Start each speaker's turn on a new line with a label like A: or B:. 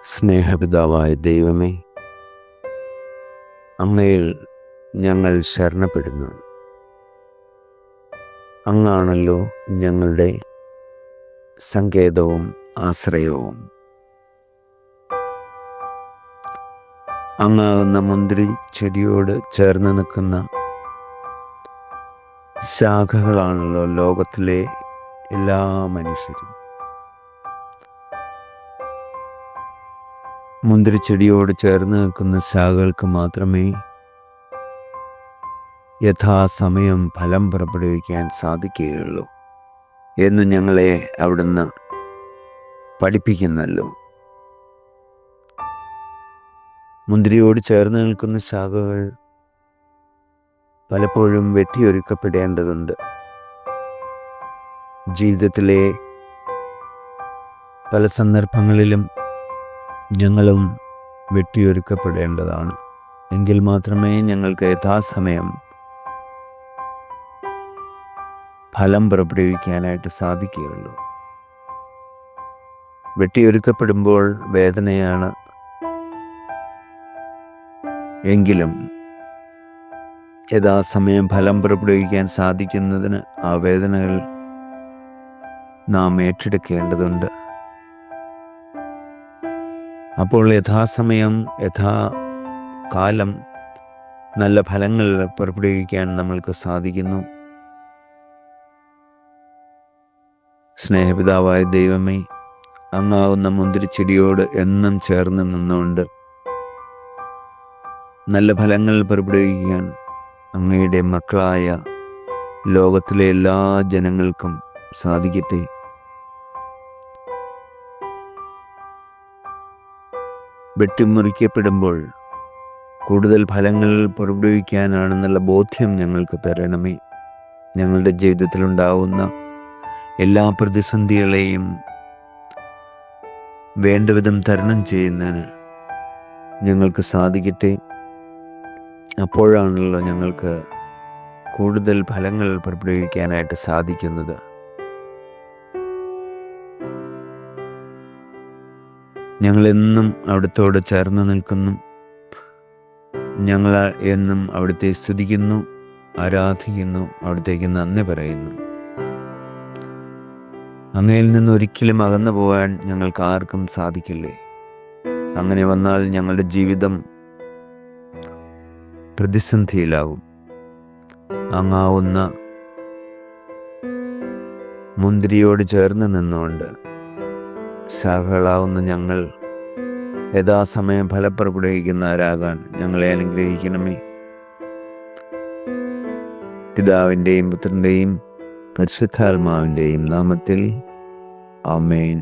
A: സ്നേഹപിതാവായ ദൈവമേ, അങ്ങയിൽ ഞങ്ങൾ ശരണപ്പെടുന്നു. അങ്ങാണല്ലോ ഞങ്ങളുടെ സങ്കേതവും ആശ്രയവും. അങ്ങാകുന്ന മുന്തിരി ചെടിയോട് ചേർന്ന് നിൽക്കുന്ന ശാഖകളാണല്ലോ ലോകത്തിലെ എല്ലാ മനുഷ്യരും. മുന്തിരിച്ചെടിയോട് ചേർന്ന് നിൽക്കുന്ന ശാഖകൾക്ക് മാത്രമേ യഥാസമയം ഫലം പുറപ്പെടുവിക്കാൻ സാധിക്കുകയുള്ളൂ എന്ന് ഞങ്ങളെ അവിടുന്ന് പഠിപ്പിക്കുന്നല്ലോ. മുന്തിരിയോട് ചേർന്ന് നിൽക്കുന്ന ശാഖകൾ പലപ്പോഴും വെട്ടിയൊരുക്കപ്പെടേണ്ടതുണ്ട്. ജീവിതത്തിലെ പല സന്ദർഭങ്ങളിലും ഞങ്ങളും വെട്ടിയൊരുക്കപ്പെടേണ്ടതാണ്. എങ്കിൽ മാത്രമേ ഞങ്ങൾക്ക് യഥാസമയം ഫലം പുറപ്പെടുവിക്കാനായിട്ട് സാധിക്കുകയുള്ളൂ. വെട്ടിയൊരുക്കപ്പെടുമ്പോൾ വേദനയാണ്. എങ്കിലും യഥാസമയം ഫലം പുറപ്പെടുവിക്കാൻ സാധിക്കുന്നതിന് ആ വേദനകൾ നാം ഏറ്റെടുക്കേണ്ടതുണ്ട്. അപ്പോൾ യഥാസമയം യഥാകാലം നല്ല ഫലങ്ങൾ പുറപ്പെടുവിക്കാൻ നമ്മൾക്ക് സാധിക്കുന്നു. സ്നേഹപിതാവായ ദൈവമേ, അങ്ങാവുന്ന മുന്തിരിച്ചെടിയോട് എന്നും ചേർന്ന് നിന്നുകൊണ്ട് നല്ല ഫലങ്ങൾ പുറപ്പെടുവിക്കാൻ അങ്ങയുടെ മക്കളായ ലോകത്തിലെ എല്ലാ ജനങ്ങൾക്കും സാധിക്കട്ടെ. വെട്ടിമുറിക്കപ്പെടുമ്പോൾ കൂടുതൽ ഫലങ്ങൾ പുറപ്പെടുവിക്കാനാണെന്നുള്ള ബോധ്യം ഞങ്ങൾക്ക് തരണമേ. ഞങ്ങളുടെ ജീവിതത്തിലുണ്ടാവുന്ന എല്ലാ പ്രതിസന്ധികളെയും വേണ്ടവിധം തരണം ചെയ്യുന്നതിന് ഞങ്ങൾക്ക് സാധിക്കട്ടെ. അപ്പോഴാണല്ലോ ഞങ്ങൾക്ക് കൂടുതൽ ഫലങ്ങൾ പുറപ്പെടുവിക്കാനായിട്ട് സാധിക്കുന്നത്. ഞങ്ങളെന്നും അവിടുത്തോട് ചേർന്ന് നിൽക്കുന്നു. ഞങ്ങൾ എന്നും അവിടുത്തെ സ്തുതിക്കുന്നു, ആരാധിക്കുന്നു, അവിടുത്തേക്ക് നന്ദി പറയുന്നു. അങ്ങയിൽ നിന്ന് ഒരിക്കലും അകന്നു പോകാൻ ഞങ്ങൾക്ക് ആർക്കും സാധിക്കില്ലേ. അങ്ങനെ വന്നാൽ ഞങ്ങളുടെ ജീവിതം പ്രതിസന്ധിയിലാവും. അങ്ങാവുന്ന മുന്തിരിയോട് ചേർന്ന് നിന്നുകൊണ്ട് ശാഖകളാവുന്ന ഞങ്ങൾ യഥാസമയം ഫലപ്രകടിക്കുന്നവരാകാൻ ഞങ്ങളെ അനുഗ്രഹിക്കണമേ. പിതാവിൻ്റെയും പുത്രൻ്റെയും പരിശുദ്ധാത്മാവിൻ്റെയും നാമത്തിൽ ആമേൻ.